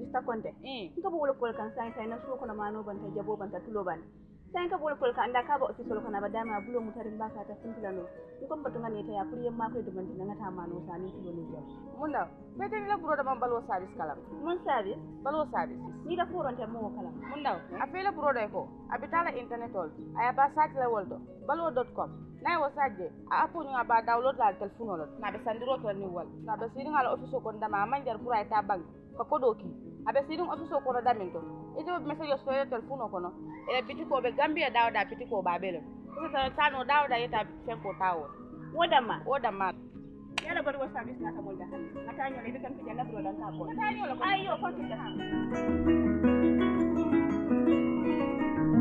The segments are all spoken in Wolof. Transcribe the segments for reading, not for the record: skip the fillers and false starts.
Mr. Conte. Nka bolo pol kan sai na so kono mano banta jabo banta tulo ban. Sai ka bolo pol kan anda ka ba office kono ba dama bulo mutarin baka ta fintila no. Nko mbatunga ne ta ya kuri yamma ko dubanti ngata mano sani tulo ne jaw. Munda, bete ni la buro da man balwo service kalam. Mon service? Balwo service. Ni da furon ta mo kalam. Munda, afela buro da ko. Abitala internet all. Aya ba site la woldo. balwo.com. Na wo sajje a apu nga ba download la telephone lo. Na be sandiro to ni wal. Na be sidin ala office ko ndama manjar pura ta bank. Ko kodoki. Abe sidin office ko no daminto. Ito message so telephone ko no. E bitiko be Gambia dawda bitiko ba belo. Ko ta no dawda yeta fenko tawo. Wodama. Yala bari wa service na tamol da hannu. Matanyo le bikan kija labro dan ka ko. Matanyo le ayo ko kija hannu.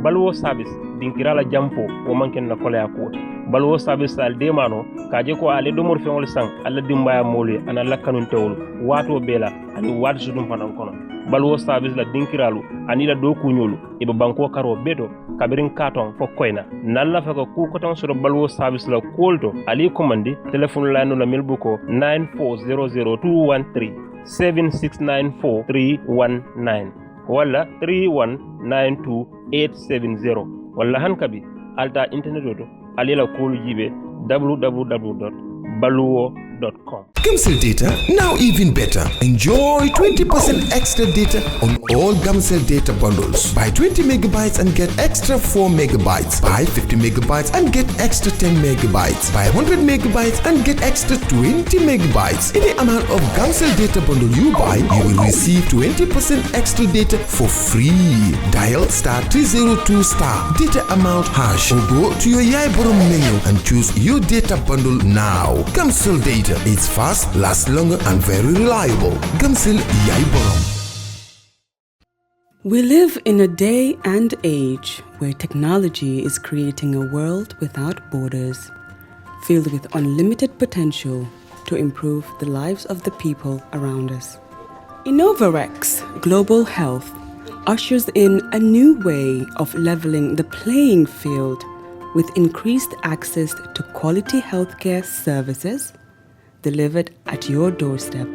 Balwo service dinkirala jampo o manken na kolaya ko. Balwo service al demano kaje ko ale domor feŋol sang alla dimbaya moli ana lakkanun tewol wato bela ani wad sudum fanan kono. Balwo service la dinkiralu ani la do kunyolu e be banko karo beto kabirin katon fo koyna nalla fa ko ku ko tan so balwo service la kolto ali commandi telephone line la milbuko 9400213 7694319 wala 3192870 wala hankabi alta internet oto ali la kolu jibe www.baluwo.com. Gamcell data now even better. Enjoy 20% extra data on all Gamcell data bundles. Buy 20 megabytes and get extra 4 megabytes. Buy 50 megabytes and get extra 10 megabytes. Buy 100 megabytes and get extra 20 megabytes. Any amount of Gamcell data bundle you buy, you will receive 20% extra data for free. Dial *302* data amount hash or go to your Yaiborom menu and choose your data bundle now. Gamcell data, it's fast, lasts longer and very reliable. Gamcell Yaiborom. We live in a day and age where technology is creating a world without borders, filled with unlimited potential to improve the lives of the people around us. Innovarex Global Health ushers in a new way of leveling the playing field with increased access to quality healthcare services delivered at your doorstep.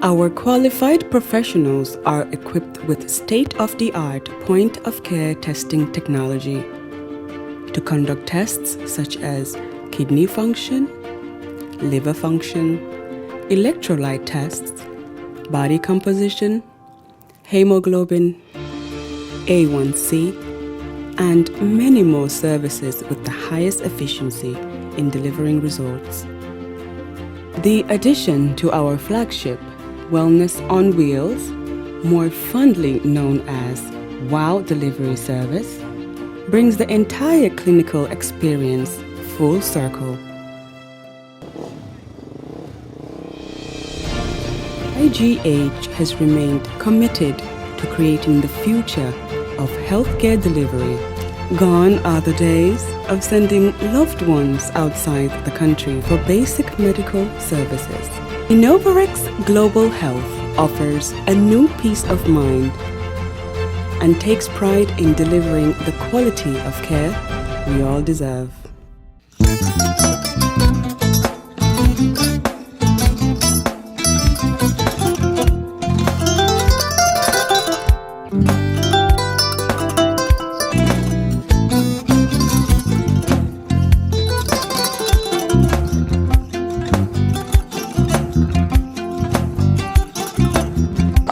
Our qualified professionals are equipped with state-of-the-art point-of-care testing technology to conduct tests such as kidney function, liver function, electrolyte tests, body composition, hemoglobin, A1C, and many more services with the highest efficiency in delivering results. The addition to our flagship, Wellness on Wheels, more fondly known as WOW Delivery Service, brings the entire clinical experience full circle. IGH has remained committed to creating the future of healthcare delivery. Gone are the days of sending loved ones outside the country for basic medical services. Innovarex Global Health offers a new peace of mind and takes pride in delivering the quality of care we all deserve.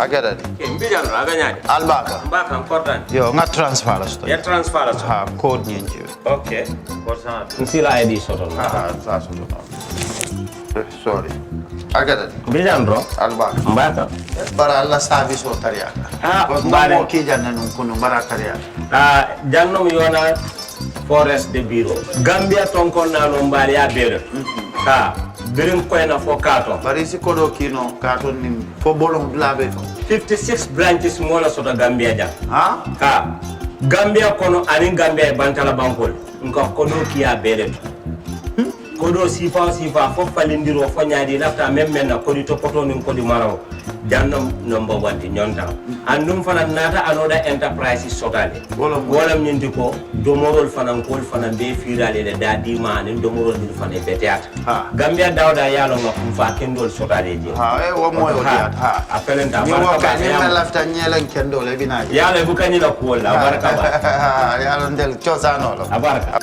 Agada Mbijan aganyani albaka mbaka important yo nga transfer la sto ya transfer la ha code nyinji okay korsa nsila id soto sa soto sorry agada Mbijan bro albaka mbaka bara alla service o tariya mbare ki janna nun kunu bara tariya jannom yona forest de bureau Gambia tonkon na no mbari ya bere birin koyna fo kato bari si kodo kino kato nim fo bolong blabe to 56 branches mola soto Gambia jam ha Gambia kono ani Gambia bantala bankol nko kono kiya bere kodo sifa fo falindiro fo nyaadi lafta même na kodi to poto nin kodi maraw jannam number 1 di nyonta andum fana nata anoda enterprise sotale wala nyindi ko domorol fana kol fana be firale de dadi ma nin domorol dir fana be teat gambia dawda yalo ngam fa kendol sotale je wo moyo diat apelenta ni wo ka ni lafta nyelen kendol e binaji yalo bu kanila ko la baraka ba yalo ndel chosanolo abaraka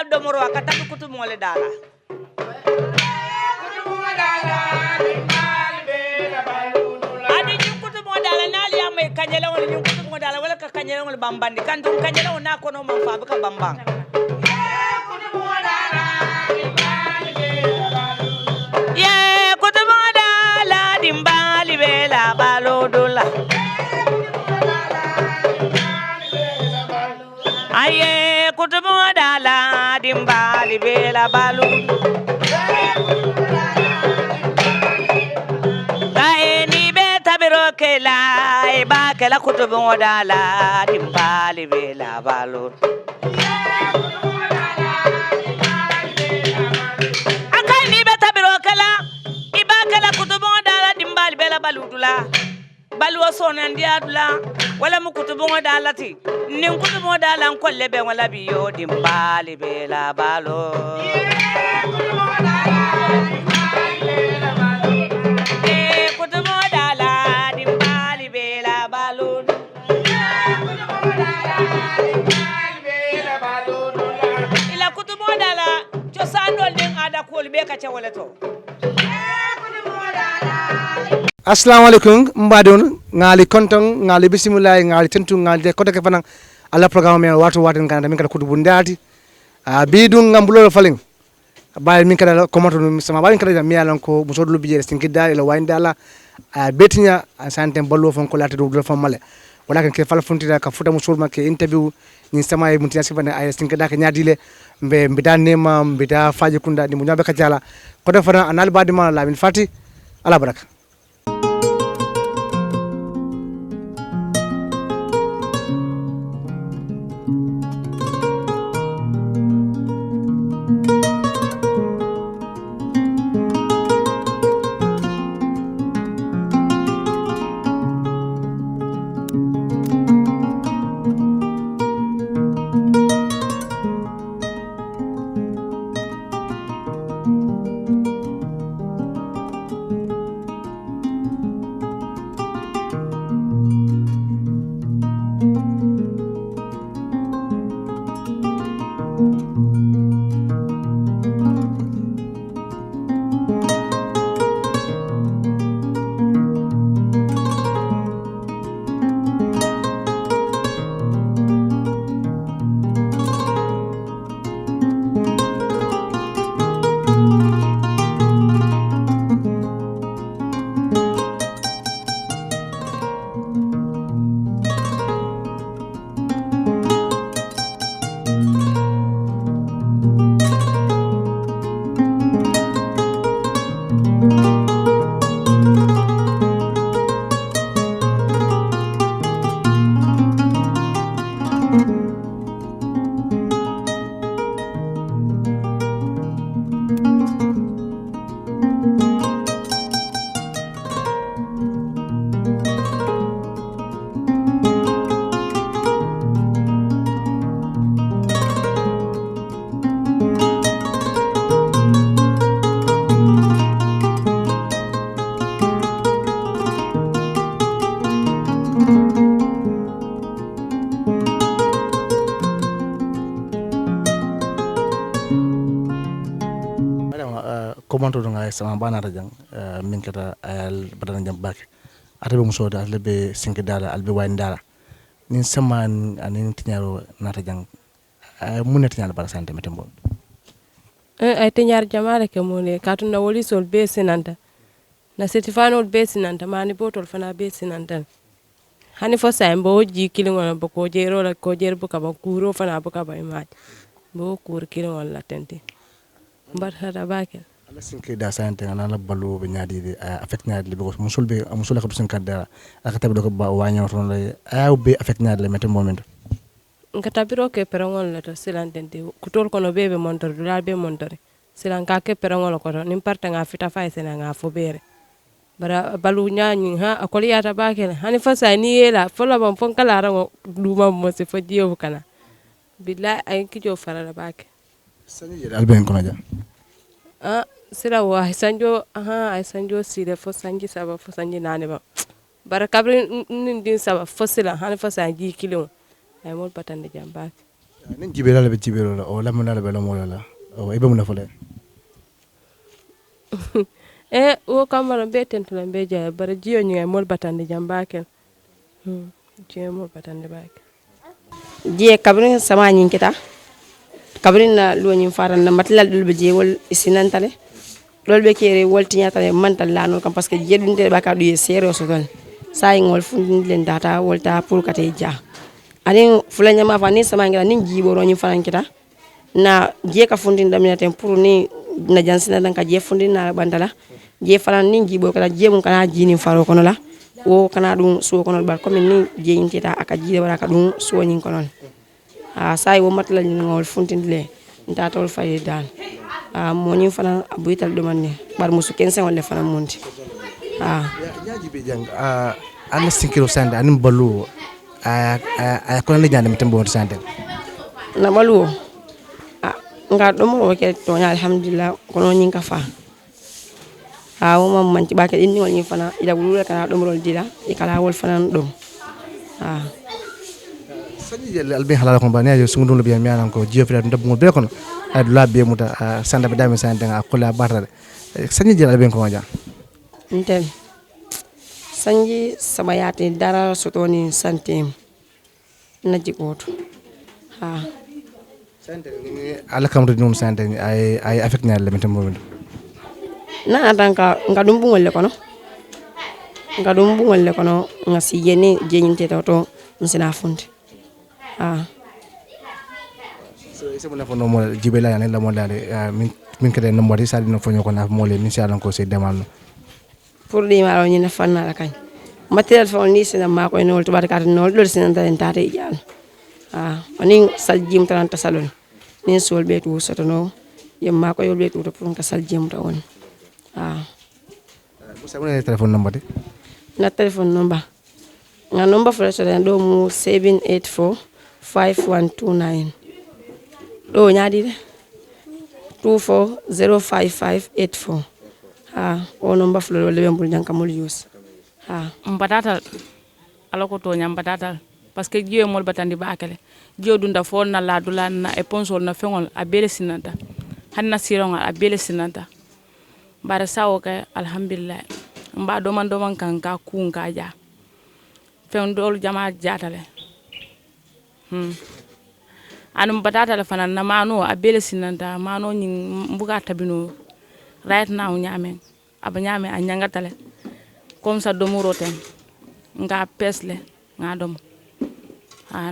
domoro akata Kutubung Daala adi ñu Kutubung Daala nali ya may kanyela wala ñu Kutubung Daala wala ka kanyela wala bambandi kan dum kanyela na ko no man fa ka bambang ye Kutubung Daala dimbali bela balodula aye Kutubung Daala dimbali bela balu kae ni be tabiro kela e ba kela Kutubung Daala dimbali bela balu akai ni be tabiro kela e ba kela Kutubung Daala dimbali bela baludula balu sonan diadula wala mu Kutubung Daala ti nin Kutubung Daala ko lebe wala biyo dimbali bela balo Kutubung Daala dimbali bela balo ila Kutubung Daala cosandol den ada ko be ka ca wala to assalamu alaikum mbadon ngali konton ngali bismillah ngali tentu ngali de kota ke fanan ala programme men wato waten kan min kada Kutubung Daala bidun ngambulo falen bay min kada komato sama bay kada mi yalan ko musodlo bijere sinkida ila wayndala betinya santem ballo fon ko lati do fon male wala kan ke fala fontira ka futa musolma ke interview ni sama e muntia sibane ay sinkida ka nyadile mbe mbida Nema mbida Fajikunda ni munyabe ka jala kota fana anal badima la min fati ala baraka comment to nga sama bana rajang min kata al badana jam bak atabe musoda albe sinki dala albe wayn dala nin sama anin tinyaro nata jang mun tinyal bara sante metembo ay tinyar jamare ke mune katuna woli sol be sinanta na certified be sinanta mani botol fana be sinanta hani fo sa mbo ji kilingol bo ko jero la ko jer bu ka ba kuro fana bu ka ba imat bo kur kilingol la tenti mbar hada bakel ala sinki da sante ngana la balu be nyaadi de affect nyaadi le ko musul ko sin kadda aka tabe ko ba waño ton lay aw be affect nyaadi le metem moment nka tabiro ke perangol la to silantenti kutol kono bebe montor dulal be montore silan ka ke perangol ko nim parte nga fita fay sena nga fo bere bara balu nyaani ha akoli yata bakel hani fa sa ni yela fola bam fon kala rango duma mo se fo jiyo kana billahi ay kijo farala bakel sanji je alben kono ja sira wa sanjo ay sanjo sire fo sanji saba fo sanji nane ba bara kabri nin din saba fo sila hani fa sa ji kilo ay mol patande jam bakel nin jibela le be jibelo la o lamuna le be lo mo la o ibe mu na fole wo kamara be tentula be jaya bara jiyo ñi mol batande jam bakel jiyo mol batande bakel jiye kabrin sama ñin kita kabrin na lo ñin faran na matlal dul be je wol isinantale lol be kere wol tiñatale mantal la non kam parce que je dinde ba ka du sero so don say ngol fundin len data wolta pour kate ja ani fulanya ma fani sama ngira nin jibo ro ñin faran kita na je ka fundin daminaten pour ni na jansina dan ka je fundin na bandala je fanan nin jibo kala je mun kana jini faro kono la o kana dum so kono bar comme ni je intita aka jide wala ka dum so nyin kono say wo matla ni ngol funtindile nta tol fay dal mo nyin fanan abuital do manne bar musu kense wala fanan monti nyaaji be jang an sinkiro sande anim balu kono ni jande mitembo sande na balu nga do mo ke to nya alhamdulillah kono nyin ka fa wo mam man ci bakel indi wol ni fana ila wulula kana do mrol dila e kala wol fana do sanji jelle albe halala ko bani ayo sungu dum biya mi anan ko jiyo fila ndab mo be kono adu la be muta sanda be dami sanda nga ko la barade sanji jelle albe ko ja intel sanji sama yati dara sotoni santim na jikoto sante ni ala kam redum sante ay affect nyal le metem mo na atanka nga dum bungol le kono nga si yene jenyinte to nsina funde so ese mo na fono mo jibela ya la mo dale min kede no modi sali no fonyo ko na mo le min sala ko se demal pour di maro ni na fanna la kany material fo ni sina ma ko no to barka no do sina tan tare jall ani sal jim tan ta salon ni sol be tu soto no yem ma ko yol be tu pour ka sal jim ta won bu sabone telephone number de na telephone number nga number fo so den do mu 784 5129 do nyaadi de 24055584 o number fo le bembul janka mol yus mbatatal ala ko to nyam mbatatal parce que jiyo mol batandi bakale jiyo dunda fo na la dula na eponsol na fengol a bele sinanta hanna sironga a bele sinanta bare sawo ka alhamdulillah mba do man kan ka kun ka ja fen dol jama jatale anum batata fana na mano a bele sinanta mano nyin mbuga tabino right now nyame abanyame a nyangatale comme ça domuro ten nga pesle nga dom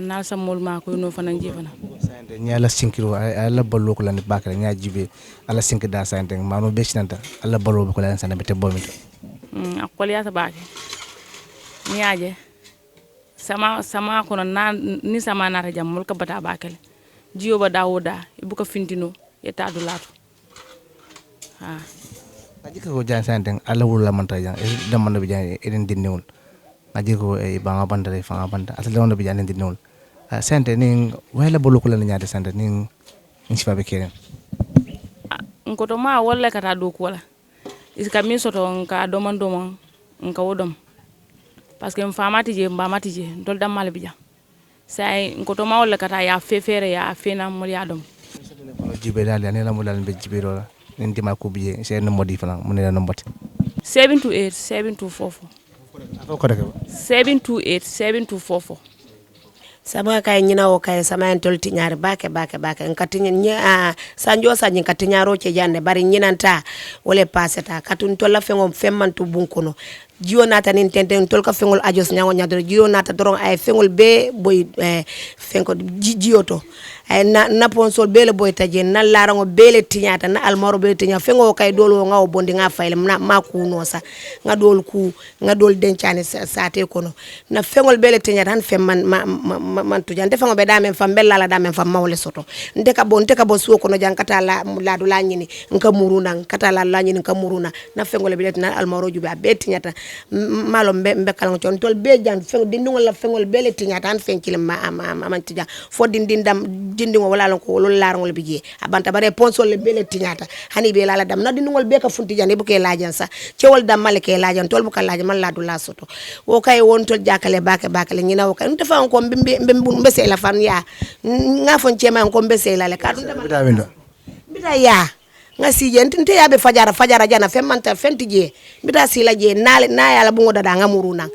na sa mol ma ko no fana jifana sante nyala sinkiro ala ballo ko lan bakale nya jibe ala sink da sante mano be sinanta ala ballo ko lan sante bete bomito akol ya tabake niaje sama kono na ni sama na rajam mol ka bata bakale jiyo ba dawoda ibu ka fintino eta do lato aji ko jan sante ala wul la manta jan e dam man be jan eden dinnewul aji ko e banga bandare fanga banda asal wonde be jan dinnewul sante ni wala bolo ko lan nyaade sante ni sifa be keren ngoto ma wala kata do ko wala iska min soto nka doman nka wodom parce que mfamati je mbamati je dol dam mal bija say ngoto ma wala kata ya fefere ya fena mo ya dom jibe dal ya ne la mo dal be jibe rola ndima ko biye c'est no modi fana mun la no mbati 728 7244 ko de 728 7244 sama kay nyina o kay sama en tolti nyaari bake ngati nya sanjo sanyi ngati nyaaro ce jande bari nyinanta wole paseta katun tolla fengo femmantu bunkono jiyo nata nin tenten tol ka fengol ajos nyango nyadoro jiyo nata doron ay fengol be boy fenko jiyo to ay na ponsol bele boy taje na larango bele tinyata na almaro bele tinya fengo kay dolo ngaw bondi nga fayle ma ku no sa nga dol dencane sate kono na fengol bele tinyata han femman man to jande fengo be damen fam bella la damen fam mawle soto ndeka bo suko kono jankata la do la nyini nka muruna kata la nyini nka muruna na fengol bele na almaro jube be tinyata malo mbe kala ton tol be jan fengo dindingol la fengol bele tinyata han fenkile man tija fo dindingo wala lon ko lol larangol bije abanta bare ponsol le bele tinyata hani be la dam na dindingol be ka funti jan ibuke lajan sa cewol dam malike lajan tol bu ka lajan man la du la soto wo kay won tol jakale bakale nyina wo kay nte fa ko mbe se la fan ya nga fon cema ko mbe se la le ka dum bita ya nga sije nte yabe fajara jana femmanta fentije bita sila je na yala bungo dada nga muruna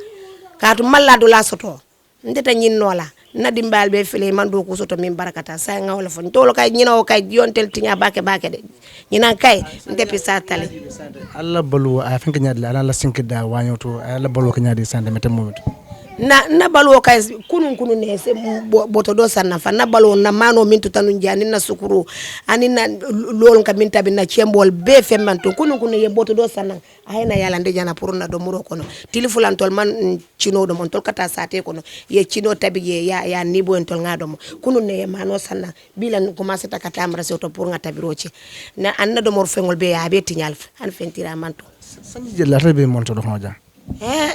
ka to malla do la soto ndeta nyinnola na dimbal be fele man do ko soto min barakata sa nga wala fon tolo kay nyina o kay yontel tinya bake de nyina kay ndepi sa tale alla balu a fanka nyaade ala la sinkida wanyoto alla balu ko nyaade sande metam momito na balo kay kunun ne se boto do sanna fa na balo na mano min to tanu jani na sukuru ani na lol ka min tabi na chembol be femmanto kunun ye boto do sanna ayna yala nde jana pour na do muro kono tilifulan tol man chino do mon tol kata sate kono ye chino tabi ye ya nibo en tol ngado mo kunun ne ye mano sanna bilan commencer takata amra se to pour ngata biroci na anna do mor fengol be ya be tinyal an fentira manto sanji jella tabe monto do hoja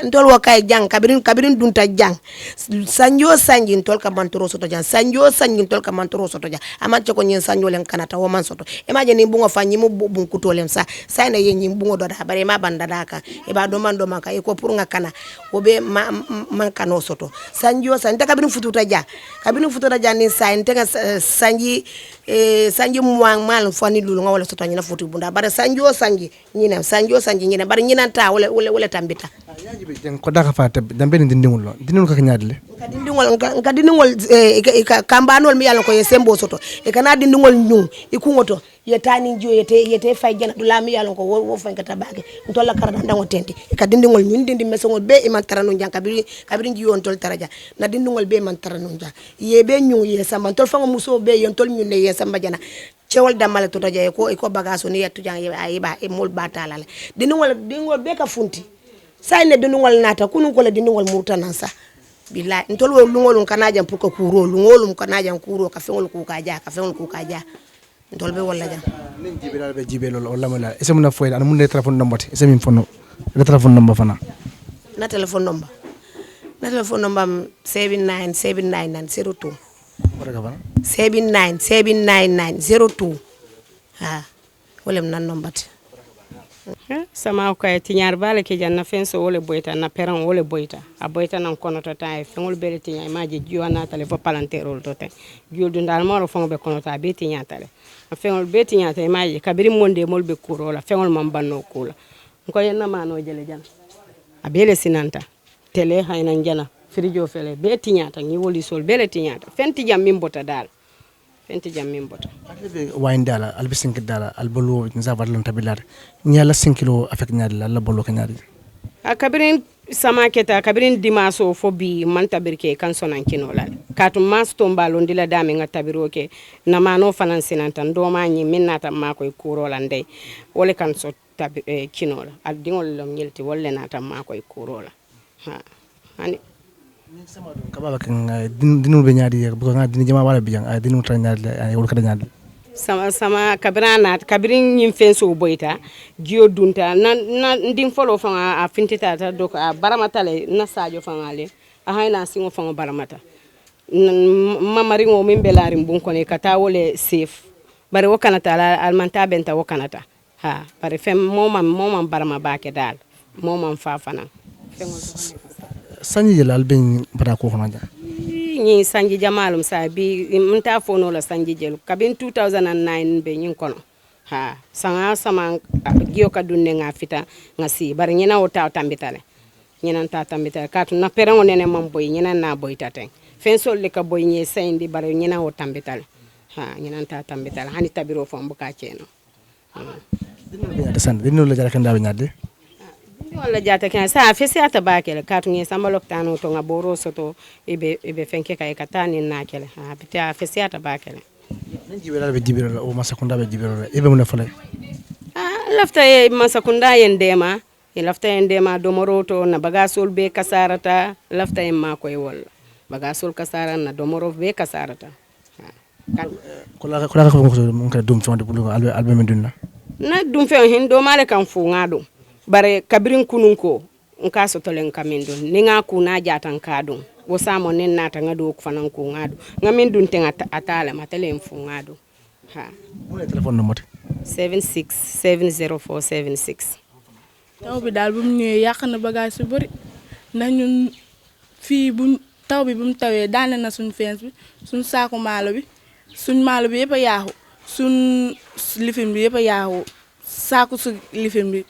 ndol wo kay jang kabirin dunta jang sanjo sanji ndol ka mantoro soto jang sanjo sanji ndol ka mantoro soto jang aman ko nyen sanjo len kanata wo man soto imagine ni bungo fanyi mu bun kutolem sa sayna yen nyi bungo do da bare ma banda daka e ba do man ka e ko pour nga kana wo be man kano soto sanjo sanji ta kabirin fututa jang ni say nte sanji sanji muang mal fani lulu nga wala soto nyina futu bunda bare sanjo sanji nyina bare nyina ta wala tambita yaji be den ko daka fata dambe dindingol ka nyaadle ka dindingol kambanol mi yalla ko ye sembo soto e kana dindingol nyu ikungoto ye tani jo yete fay jana dula mi yalla ko wo fay kata bage ntolla karada ndango tenti ka dindingol nyu dindi mesongol be e man tarano jang kabiri ji on tol taraja na dindingol be man tarano jang ye be nyu ye samba tol fango muso be yon tol nyu ne ye samba jana cewol damale to taja ko bagaso ni yattu jang ayiba e mol batala dindingol be ka funti sayne dindingol nata kunun ko la dindingol murtana sa billahi ntol wo lungol kana jam pour ko kuro lungol kana jam kuro ka fengol ku ka ja ntol be wala jam nin jibe lol wala mala ese mun foy an mun ne telephone number ese min fonno le telephone number fana na telephone number 7979902 7979902 ha wala nan number sama ko e tiñar bale ke janna fenso wole boyta na peran wole boyta a boyta nan kono to tay fengol bele tiñay maji jiwana tale fo palanterol to tay juldu dal moro fongo be kono ta be tiña tale fengol be tiña tay maji kabiri monde mol be kurola fengol mam banno kula ko yenna mano jele jan a bele sinanta tele hayna jana frijo fele be tiña tan ni woli sol bele tiña ta fenti jam min bota dal wayin dala albi sinki dala albolo nzabar lan tabilar nyala sinkilo afek nyaadi la bolo ka nyaadi kabirin sama keta kabirin dimaso fo bi man tabirke kan sonan kino la katu masto mbalo ndila dame nga tabiro ke na mano fanan sinantan do ma nyi minnata mako e kuro la ndey wole kan so kino la al dingol lom nyelti wolle nata mako e kuro la ha ani kababa kan dinu be nyaadi bu nga dinu jama wala bi jang dinu tra nyaadi ay wol ka nyaadi sama kabirin yin fenso boyta jiyo dunta na ndim folo fanga a fintita ta do a baramata le na sajo fanga le a hayna singo fanga baramata mamari ngo min belari mbun kone kata wole safe bare wakanata almanta benta wakanata ha bare fem momam barama baake dal momam fafana sanji jela albin bara ko hono ja ni sanji jamalum sa bi mta fono la sanji jelu kabin 2009 be nyin kono ha sanga sama giyo ka dunne nga fita nga si bari nyina wota tambitale nyina ta tambitale katu na perango nene mam boy nyina na boy taten fen sol le ka boy nye sayndi bari nyina wo tambitale ha nyina ta tambitale hani tabiro fo mbuka ceno dinno la jara kan dawe nyadde wala jata kan sa fesi ata bakele katu ngi samba loktano to nga boro soto ibe fenke kay katani na kele ha bita fesi ata bakele nanji wala be jibiro o masakunda be jibiro ibe mun fale lafta e masakunda yendema e lafta yendema do moroto na bagasol be kasarata lafta e mako e wala bagasol kasara na do moro be kasarata kan kula ko mun ka dum tonde bulu albe men dunna na dum fe hin do male kan fu ngado bare kabirin kununko nka sotolen kamindo ninga kuna jatan kadum wo samo nen nata ngado ko fanan ko ngado ngamin dun tenga atala matele mfu ngado ha mo telephone number 7670476 taw bi dal bu mu ñëwee yàq na bagage yu bari ndax ñun fii bu taw bi bu mu tawee daane na suñ fence bi suñ saaku maalo bi yëpp a yaaxu suñ lifin bi yëpp a yaaxu saaku su lifin bi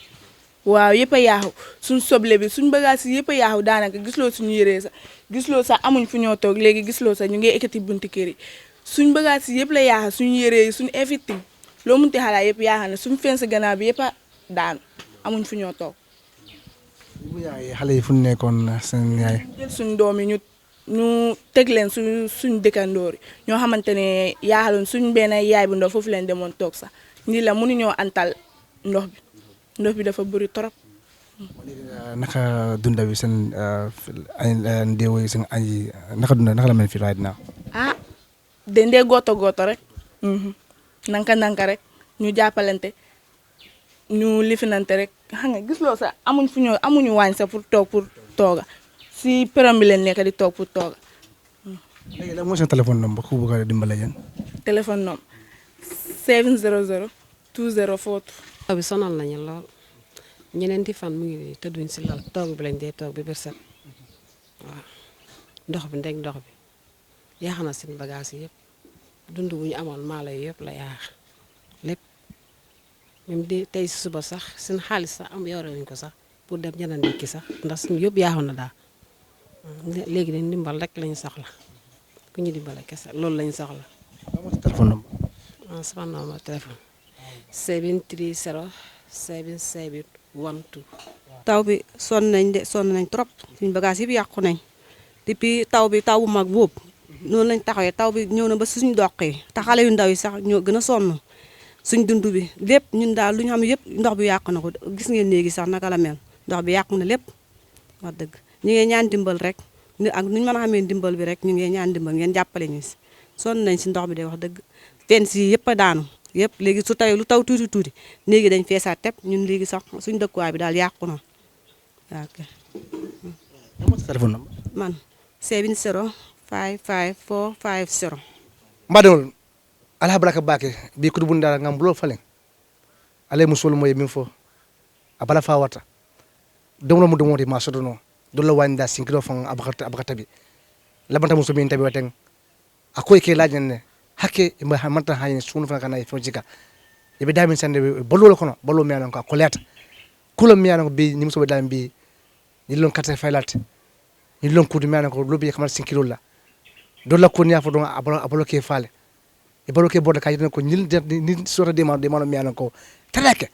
waaw yëpp a yaaxu suñ soble bi suñ bagage yëpp a yaaxu daanaka gisloo suñu yéree sax gisloo sax amuñ fu ñoo toog léegi gisloo sax ñu ngi ekkati bunti kër yi suñ bagage yëpp la yaaxa suñu yéree yi suñ everything loo munti xalaat yëpp yaaxa na suñ fence gannaaw bi yëpp a daanu amuñ fu ñoo toog. bu yaay xale yi fu nekkoon seen yaay. jël suñ doom yi ñu teg leen suñ dëkkandoor yi ñoo xamante ne yaaxaloon suñ benn yaay bu ndaw foofu leen demoon toog sax nii la mënuñoo antal ndox bi dafa bëri trop. naka dunda bi seen ndeewo yi seen añ yi naka la mel fii right now. dendee gooto rek. nanka rek ñu jàppalante ñu lifinante rek xam nga gis loo sax amuñu waañ sax pour tooga si perom bi leen nekk di toog pour tooga. léegi lan mooy seen téléphone number ku bëgg a dimbale yéen. téléphone number 700 2042. taw bi sonal nañu lool ñeneenti fan mu ngi nii tëdduñ si lal toog bi lañ dee toog bi bër set waaw ndox bi yaax na seen bagage yi yëpp dund bu ñu amoon maalo yi yëpp la yaax lépp même di tey si suba sax seen xaalis sax am yore wuñ ko sax pour dem jënd ndekki sax ndax suñu yëpp yaaxu na daal léegi dañ dimbal rek lañ soxla ku ñu dimbale kese loolu lañ soxla. téléphone number. sama numéro téléphone 730 7712. taw bi sonn nañ trop suñu bagage yëpp yàqu nañ depuis taw bu mag boobu noonu lañ taxawee taw bi ñëw na ba suñu doq yi te xale yu ndaw yi sax ñoo gën a sonn suñ dund bi lépp ñun daal lu ñu xam yëpp ndox bi yàqu na ko gis ngeen léegi sax naka la mel ndox bi yàqu na lépp wax dëgg ñu ngi ñaan dimbal rek ak nuñ mën a xamee dimbal bi rek ñu ngi ñaan dimbal ngeen jàppale ñu si sonn nañ si ndox bi de wax dëgg fenn si yëpp a daanu yëpp léegi su tawee lu taw tuuti léegi dañ feesaat tepp ñun léegi sax suñ dëkkuwaay bi daal yàqu na waaw kay. téléphone number. man 70 55450. mbaɗol ala baraka bake bi Kutubung Daala ngam bulo falen ale musol moye min fo a bala fa wata domlo mu domoti ma sotono dolla wanda sinkiro fon abakata bi labanta muso min tabi waten akoy ke lajenne hakke ma manta hayen sunu fa kana fo jika e be damin sande bolo kono bolo mi anan ko koleta kulam mi anan ko bi ni muso be dam bi ni lon kata faylat ni lon kudu mi anan ko lobi kamal sinkiro la dolla ko nya fo don abolo ke fale e balo ke borda kayitana ko ni sota de ma mi anan ko talake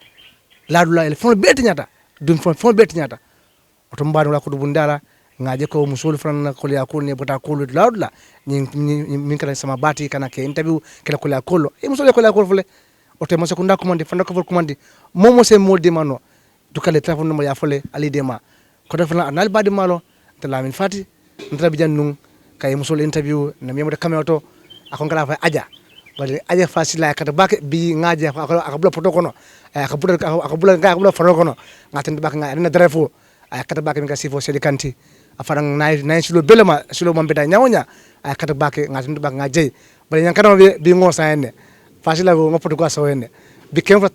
laadula ele fon beti nyata dum fon beti nyata oto mbado la Kutubung Daala ngaje ko musol fran ko ya ko ne bota ko laadula ni min kala sama bati kana ke interview kala ko la ko e musol ko la ko fole oto mo sekunda commande fanda ko commande momo se molde mano dukale téléphone no ya fole ali de ma ko def la anal badi malo tala min fati ndra bi jannung kay musol interview na mi mo de camera to akon kala fa aja bari aja fasila kata bake bi ngaje akabula poto kono akabula faro kono ngaten bake nga na drefo kata bake nga sifo sedi kanti afarang nay silo belema silo mambeta nyawonya kata bake ngaten bake ngaje bari nyankana bi ngosa enne fasila go ngopoto ko so enne bi kemra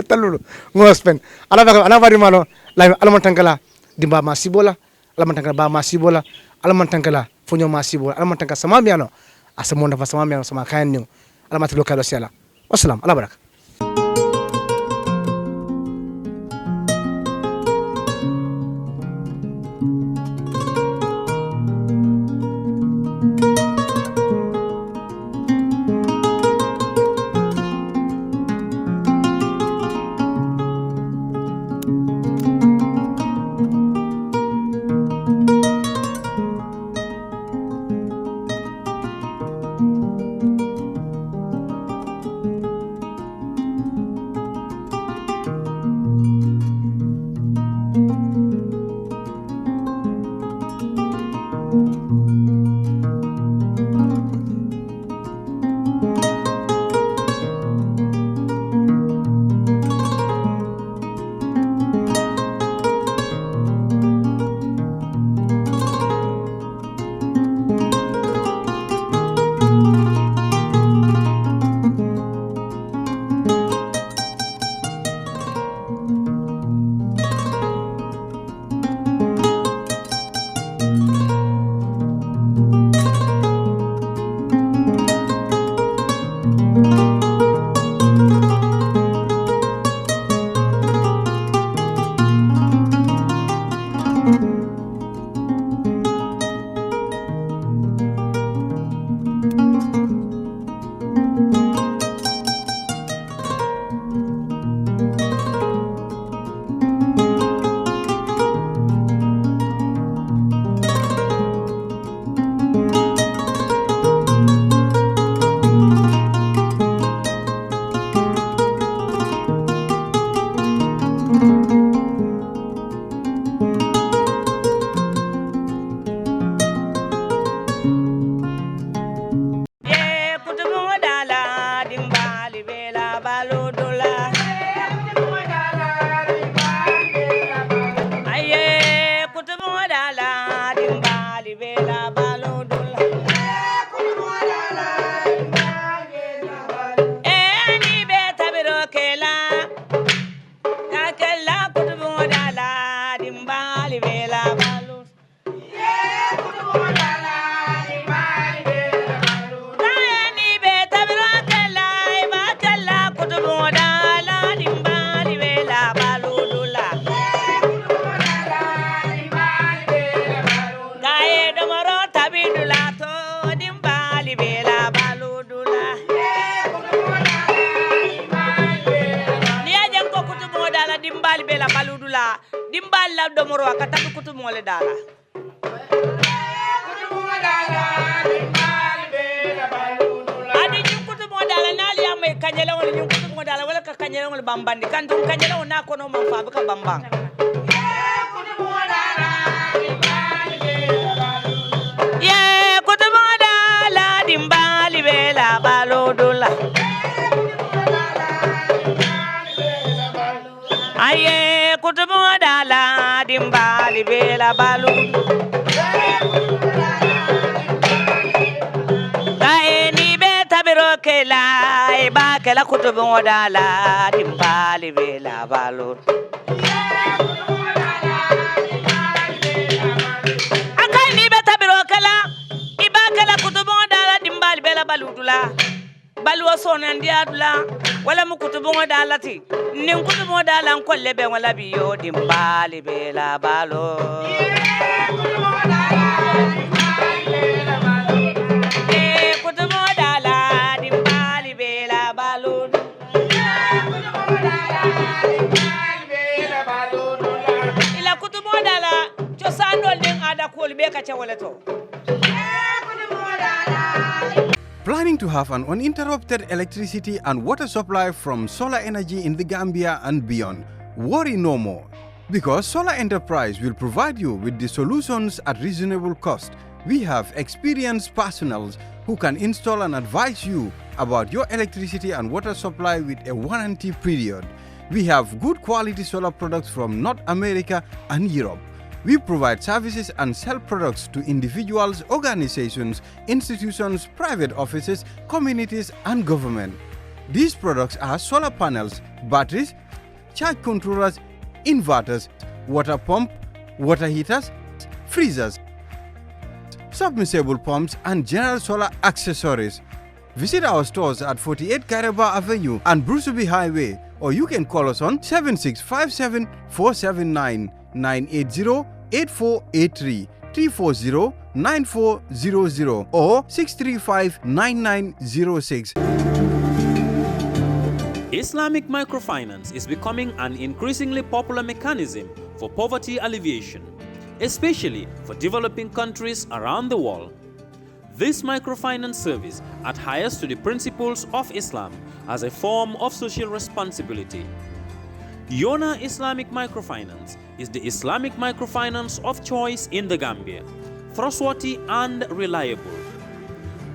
talulu ngospen ala bari malo la alamantangala dimba masibola alamantangala ba masibola alamantangala fonyo masibola alamantangala sama miano asa monda fa sama miano sama kayan ni alamati lokalo siala wassalam ala baraka. Domoro akataka Kutubung Daala. Adi nyum Kutubung Daala nali ame kanyela wala nyum Kutubung Daala wala ka kanyela wala bambandi kantum kanyela wala kono mo fa ka bambang. Ye Kutubung Daala dimbali bela balodula. Aye Kutubung Daala dimbali bela balu. Kae ni beta biro kela e ba kela Kutubung Daala dimbali bela balu. Akai ni beta biro kela e ba kela Kutubung Daala dimbali bela balu dula. Balu osona ndiadula wala mu Kutubung Daala ti nin Kutubung Daala kolle be wala biyo dimbali bela balo Kutubung Daala dimbali bela balo ila Kutubung Daala cosandol nin ada kol be ka ca wala to Planning to have an uninterrupted electricity and water supply from solar energy in the Gambia and beyond? Worry no more, because Solar Enterprise will provide you with the solutions at reasonable cost. We have experienced personnel who can install and advise you about your electricity and water supply with a warranty period. We have good quality solar products from North America and Europe. We provide services and sell products to individuals, organizations, institutions, private offices, communities, and government. These products are solar panels, batteries, charge controllers, inverters, water pump, water heaters, freezers, submersible pumps, and general solar accessories. Visit our stores at 48 Karaba Avenue and Brusubi Highway, or you can call us on 7657 479 980 8483 340 9400 or 635 9906. Islamic microfinance is becoming an increasingly popular mechanism for poverty alleviation, especially for developing countries around the world. This microfinance service adheres to the principles of Islam as a form of social responsibility. Yona Islamic Microfinance is the Islamic microfinance of choice in the Gambia, trustworthy and reliable.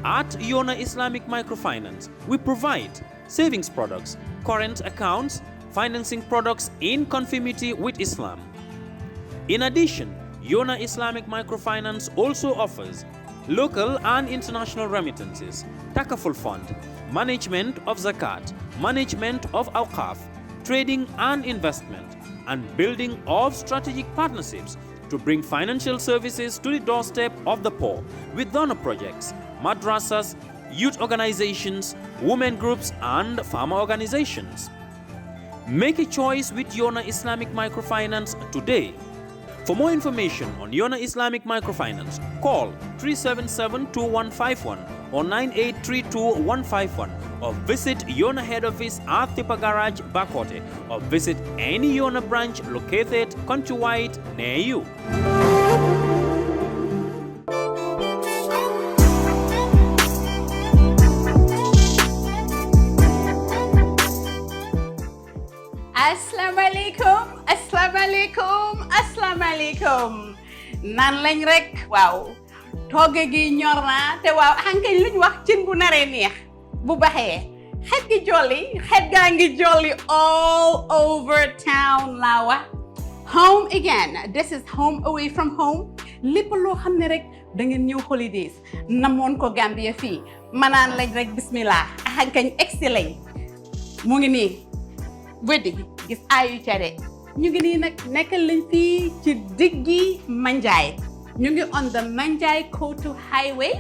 At Yona Islamic Microfinance, we provide savings products, current accounts, financing products in conformity with Islam. In addition, Yona Islamic Microfinance also offers local and international remittances, Takaful Fund, management of Zakat, management of Awqaf, trading and investment, and building of strategic partnerships to bring financial services to the doorstep of the poor with donor projects, madrasas, youth organizations, women groups, and farmer organizations. Make a choice with Yona Islamic Microfinance today. For more information on Yona Islamic Microfinance, call 377-2151 or 9832-151 or visit Yona head office at Tipa Garage, Bakote, or visit any Yona branch located countrywide near you. Assalamualaikum nan lañ rek waaw togge gi ñor na te waaw hankay luñ wax cin bu naré neex bu baxé xet gi jolli all over town lawa. Home again. This is home away from home. Lepp lo xamne rek da ngeen ñew holidays namon ko Gambia fi manan lañ rek bismillah hankay excellent mu ngi ni weddi gis ayu ciare ñu ngi nii nag nekkal lañ fii ci diggi Manjai ñu ngi on the Manjai Kotu highway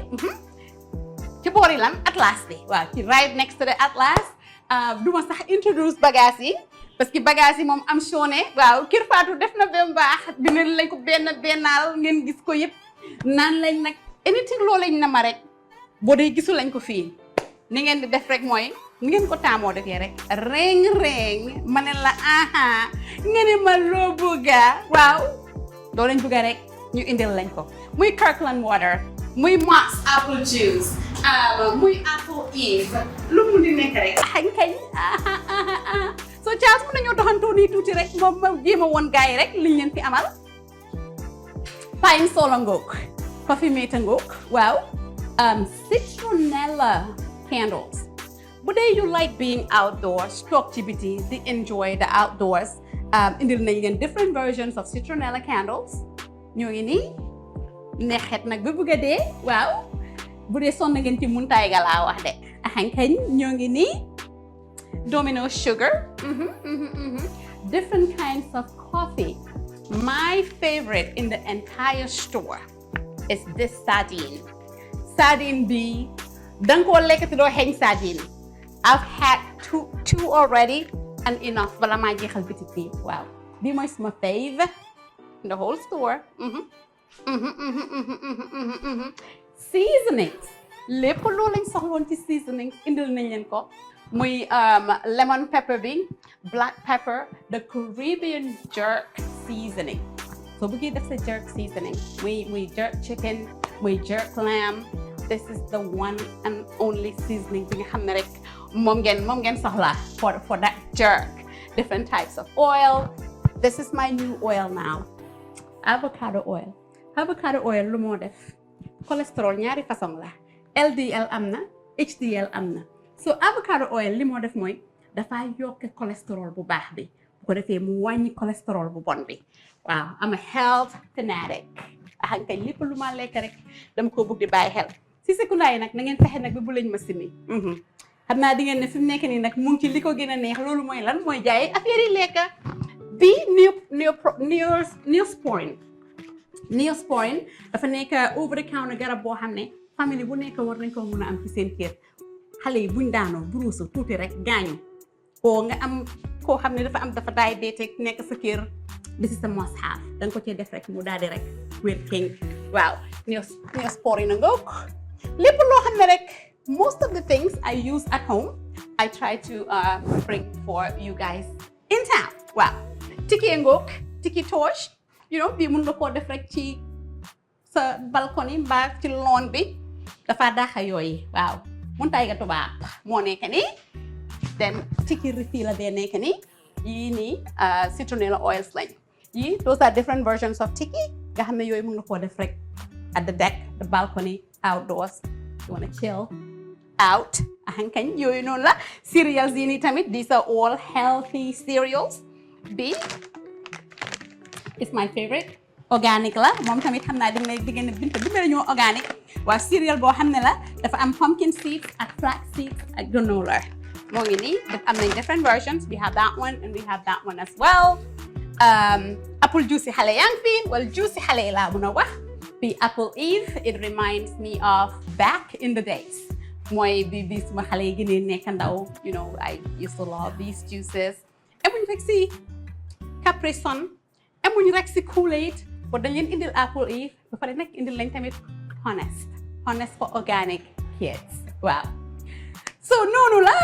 ci boori lan Atlas bi waaw ci right next to the Atlas duma sax introduce bagage yi parce que bagage yi moom am sone waaw Kër Fatou def na ba baax dina lañ ko bennaal ngeen gis ko yëpp naan lañ nag anything loo lañ na ma rek boo dee gisu lañ ko fii ni ngeen di def rek mooy ngeen ko taamoo defee rek reng ma ne la aha ngeen ma loo bëgga waaw doo lañ bëgga rek ñu indil lañ ko muy Kirkland water muy Mox apple juice muy apple eve lu mu di nekk rek kañ so Charles mën nañoo doxantoo nii tuuti rek moom ma jéema woon gars yi rek liñ leen fi amal pine solo ngook coffee mate ngook waaw citronella candles. But then you like being outdoors, talk to biti, they enjoy the outdoors. Indil nañ leen different versions of citronella candles. Ñoo ngi nii neexet nag ba bëgg a dee waaw bu dee sonn ngeen ci muntaay ga laa wax de axankañ ñoo ngi nii Domino sugar, different kinds of coffee. My favorite in the entire store is this sardine. Sardine bi dang ko lekati do heng sardine. I've had two already and enough bala ma jexal petit bi. Wow. Bi moy my fave in the whole store. Seasonings. Lepp lo lañ soxlon ci seasonings indil nañ len ko. Muy lemon pepper bi, black pepper, the Caribbean jerk seasoning. So bëgg def sa jerk seasoning. Muy jerk chicken, muy jerk lamb. This is the one and only seasoning bi nga xamne rek mom ngeen soxla for that jerk. Different types of oil. This is my new oil now. Avocado oil. Avocado oil lu mo def cholesterol ñaari façon la. LDL amna, HDL amna. So avocado oil li mo def moy dafa yokk cholesterol bu baax bi bu ko defee mu wàññi cholesterol bu bon bi. Wow, I'm a health fanatic. Axan kay lépp lu ma lekk rek dama ko bëgg di bàyyi xel. Si sekundaay nag na ngeen fexe nag bu lañ ma simi. Xam naa di ngeen ne fi mu nekk nii nag mu ngi ci li ko gën a neex loolu mooy lan mooy jaay affaire yi lekk bi Neosporin dafa nekk over the counter garab boo xam ne famille bu nekk war nañ ko mën a am ci seen kër xale yi buñ daanoo buruusu tuuti rek gaañu oo nga am koo xam ne dafa diabetic nekk sa kër this is a must have danga ko cee def rek mu daal di rek wér king waaw Neosporin na ngoog lépp loo xam ne rek most of the things I use at home I try to bring for you guys in town waaw tiki ngoog tiki torch bii mun nga koo def rek ci sa balcony mbaa ci lawn bi dafa daaxa yooyu waaw mun tay ga tubaab moo nekk nii then tiki refill la bee nekk nii yii nii citronella oils lañ yii those are different versions of tiki nga xam ne yooyu mun nga koo def rek at the deck the balcony outdoors you want to chill out ahankañ yooyu noonu la cereals yi nii tamit these are all healthy cereals bi is my favorite organic la moom tamit xam naa diggante bi ñoo organic waa cereal boo xam ne la dafa am pumpkin seeds ak flax seeds ak granola moo ngi nii am nañ different versions we have that one and we have that one as well apple juice xale yaa ngi fi wala juice xale yi laa mun a wax bi apple eve it reminds me of back in the days mooy bi suma xale yi gënee nekk ndaw I used to love these juices emuñ rek si Capri Sun emuñ rek si Kool-Aid but dañ leen indil apple eve ba pare nag indil lañ tamit honest for organic kids waaw so noonu la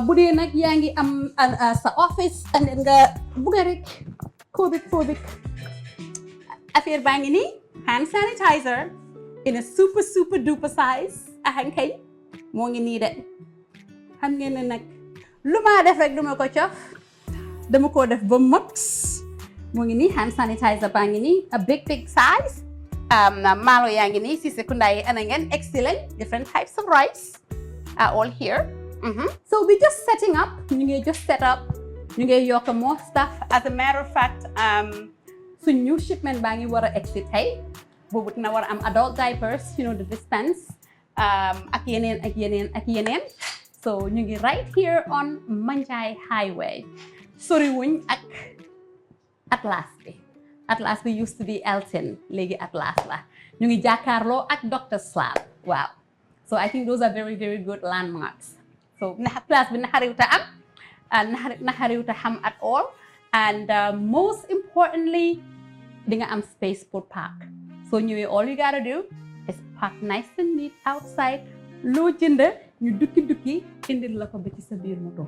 bu dee nag yaa ngi am sa office and nga bugga rek covid affaire baa ngi nii hand sanitizer in a super duper size ahankay moo ngi nii de xam ngeen ne nag lu ma def rek duma ko cof dama ko def ba mot moo ngi nii hand sanitizer baa ngi nii a big size maalo yaa ngi nii si sekunda yi ana ngeen excellent different types of rice are all here so we just setting up ñu ngi just set up ñu ngi yokk more stuff as a matter of fact suñ new shipment baa ngi war a exit tey boobu dina war a am adult diapers the dispense ak yeneen so ñu ngi right here on Manjai Highway sori wuñ ak Atlas bi used to be Elton léegi Atlas la ñu ngi jàkkaarloo ak Dr. Slab waaw so I think those are very good landmarks so place bi naxariwta am naxariwta xam at all and most importantly di nga am space pour park so ñëwee all you gotta do is park nice and neat outside loo jënd ñu dukki indil la ko ba ci sa biir moto